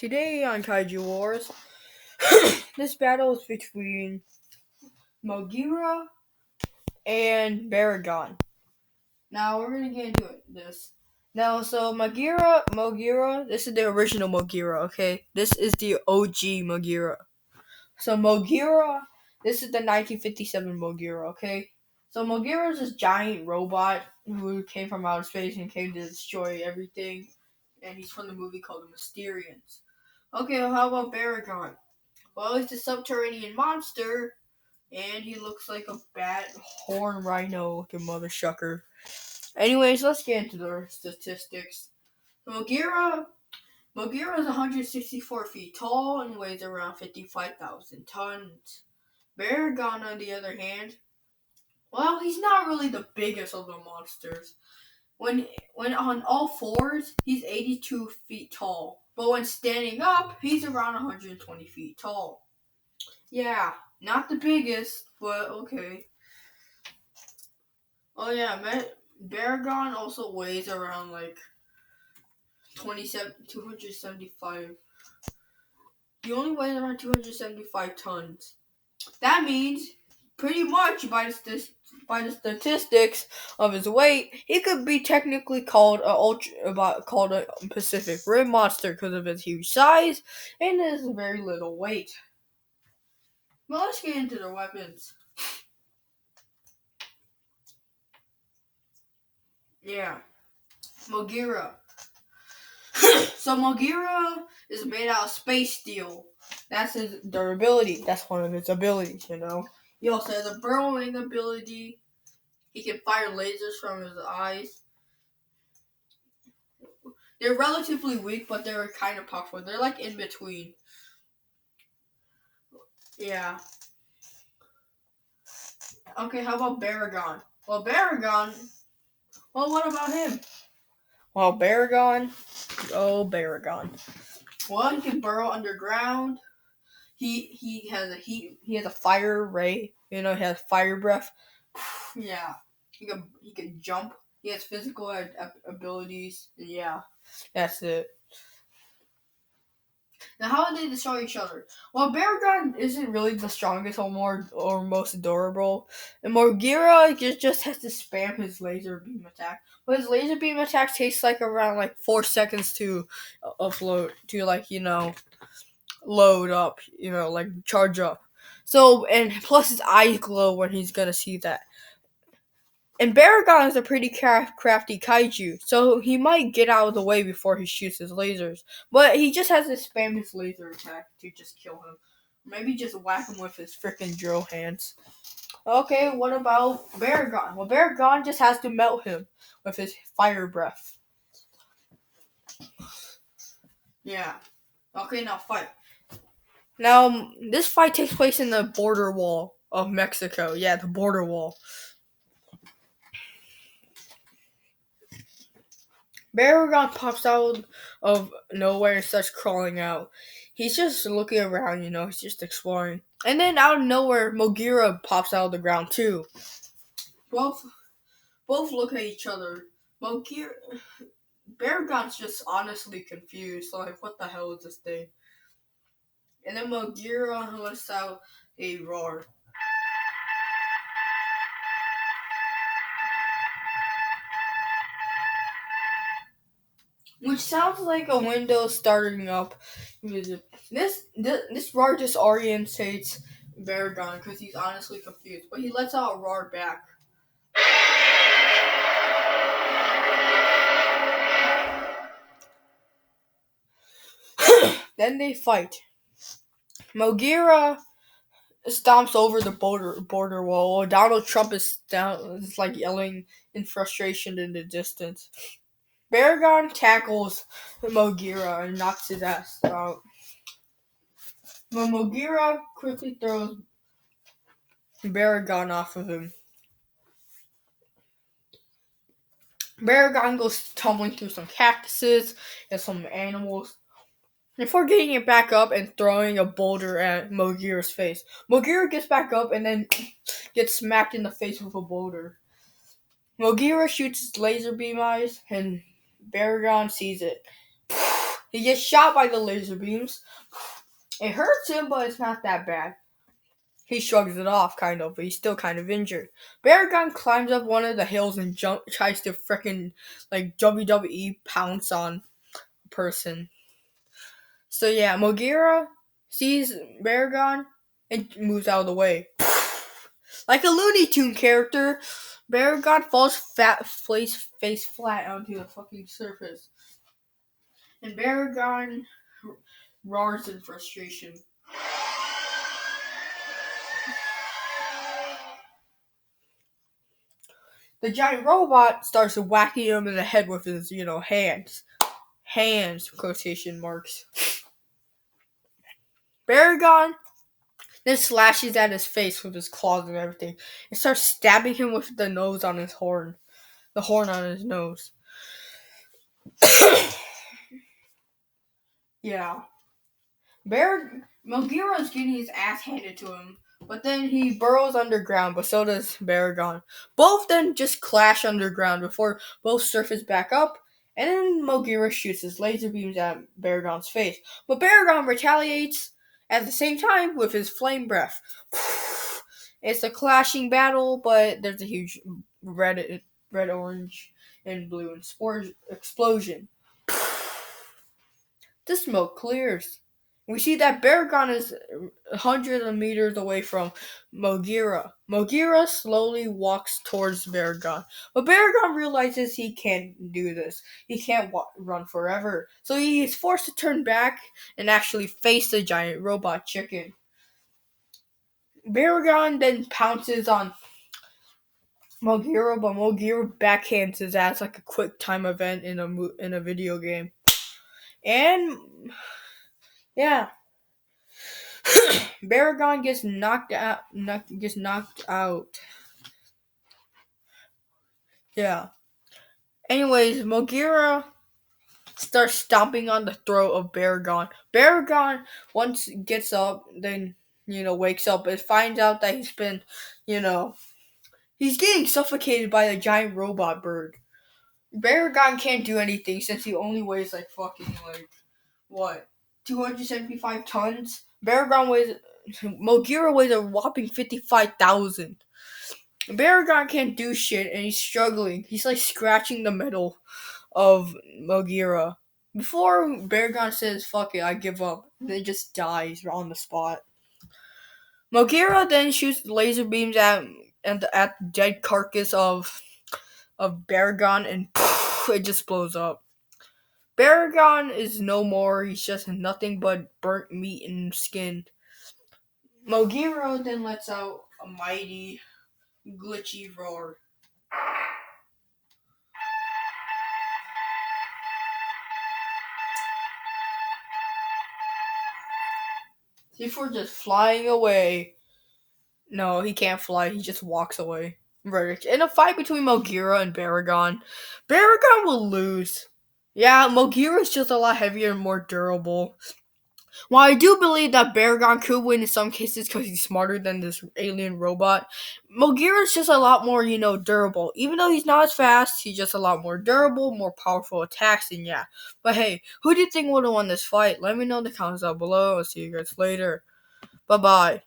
Today on Kaiju Wars, this battle is between Moguera and Baragon. Now we're gonna get into this. Now, so Moguera, this is the original Moguera, okay? This is the OG Moguera. So Moguera, this is the 1957 Moguera, okay? So Moguera is this giant robot who came from outer space and came to destroy everything. And he's from the movie called The Mysterians. Okay, well, how about Baragon? Well, he's a subterranean monster, and he looks like a bat horn rhino looking mother shucker. Anyways, let's get into the statistics. Moguera is 164 feet tall and weighs around 55,000 tons. Baragon, on the other hand, well, he's not really the biggest of the monsters. When on all fours, he's 82 feet tall. But when standing up, he's around 120 feet tall. Yeah, not the biggest, but okay. Oh yeah, Baragon also weighs around like 275. He only weighs around 275 tons. That means pretty much by the statistics of his weight, he could be technically called a Pacific Rim monster because of his huge size and his very little weight. Well, let's get into their weapons. Yeah, Moguera. So Moguera is made out of space steel. That's his durability. That's one of his abilities, you know. He also has a burrowing ability. He can fire lasers from his eyes. They're relatively weak, but they're kind of powerful. They're like in between. Yeah. Okay, how about Baragon? Well, what about him? Well, Baragon. Well, he can burrow underground. He has a fire ray. You know, he has fire breath. Yeah. He can jump. He has physical abilities. Yeah. That's it. Now, how do they destroy each other? Well, Baragon isn't really the strongest or most durable, and Moguera just has to spam his laser beam attack. But his laser beam attack takes around 4 seconds to upload to load up, charge up. So, and plus his eyes glow when he's gonna see that. And Baragon is a pretty crafty kaiju, so he might get out of the way before he shoots his lasers. But he just has to spam his laser attack to just kill him. Maybe just whack him with his freaking drill hands. Okay, what about Baragon? Well, Baragon just has to melt him with his fire breath. Yeah. Okay, now fight. Now, this fight takes place in the border wall of Mexico. Yeah, the border wall. Baragon pops out of nowhere and starts crawling out. He's just looking around, he's just exploring. And then out of nowhere, Moguera pops out of the ground too. Both look at each other. Baragon's just honestly confused, like, what the hell is this thing? And then Moguera lets out a roar. Which sounds like a Windows starting up. This roar disorientates Baragon because he's honestly confused, but he lets out a roar back. Then they fight. Moguera stomps over the border wall while Donald Trump is yelling in frustration in the distance. Baragon tackles Moguera and knocks his ass out. But Moguera quickly throws Baragon off of him. Baragon goes tumbling through some cactuses and some animals before getting it back up and throwing a boulder at Moguera's face. Moguera gets back up and then gets smacked in the face with a boulder. Moguera shoots his laser beam eyes and Baragon sees it. He gets shot by the laser beams. It hurts him, but it's not that bad. He shrugs it off, kind of, but he's still kind of injured. Baragon climbs up one of the hills and tries to frickin' like WWE pounce on a person. So yeah, Moguera sees Baragon and moves out of the way. Like a Looney Tune character, Baragon falls face flat onto the fucking surface. And Baragon roars in frustration. The giant robot starts whacking him in the head with his, hands. Hands, quotation marks. Baragon then slashes at his face with his claws and everything, and starts stabbing him with the nose on his horn. The horn on his nose. Yeah. Moguera is getting his ass handed to him, but then he burrows underground, but so does Baragon. Both then just clash underground before both surface back up, and then Moguera shoots his laser beams at Baragon's face. But Baragon retaliates at the same time with his flame breath. It's a clashing battle, but there's a huge red, orange, and blue explosion. The smoke clears. We see that Baragon is hundreds of meters away from Moguera. Moguera slowly walks towards Baragon, but Baragon realizes he can't do this. He can't run forever, so he is forced to turn back and actually face the giant robot chicken. Baragon then pounces on Moguera, but Moguera backhands his ass like a quick time event in a video game. And yeah. Baragon gets knocked out. Yeah. Anyways, Moguera starts stomping on the throat of Baragon. Baragon once gets up, then wakes up and finds out that he's been, he's getting suffocated by a giant robot bird. Baragon can't do anything since he only weighs like fucking 275 tons. Moguera weighs a whopping 55,000. Baragon can't do shit and he's struggling. He's like scratching the metal of Moguera. Before Baragon says, fuck it, I give up, and then just dies on the spot. Moguera then shoots laser beams at the dead carcass of Baragon, and it just blows up. Baragon is no more. He's just nothing but burnt meat and skin. Moguera then lets out a mighty, glitchy roar. Before just flying away. No, he can't fly. He just walks away. Verdict. In a fight between Moguera and Baragon, Baragon will lose. Yeah, Moguera is just a lot heavier and more durable. While I do believe that Baragon could win in some cases because he's smarter than this alien robot, Moguera is just a lot more, durable. Even though he's not as fast, he's just a lot more durable, more powerful attacks, and yeah. But hey, who do you think would have won this fight? Let me know in the comments down below. I'll see you guys later. Bye-bye.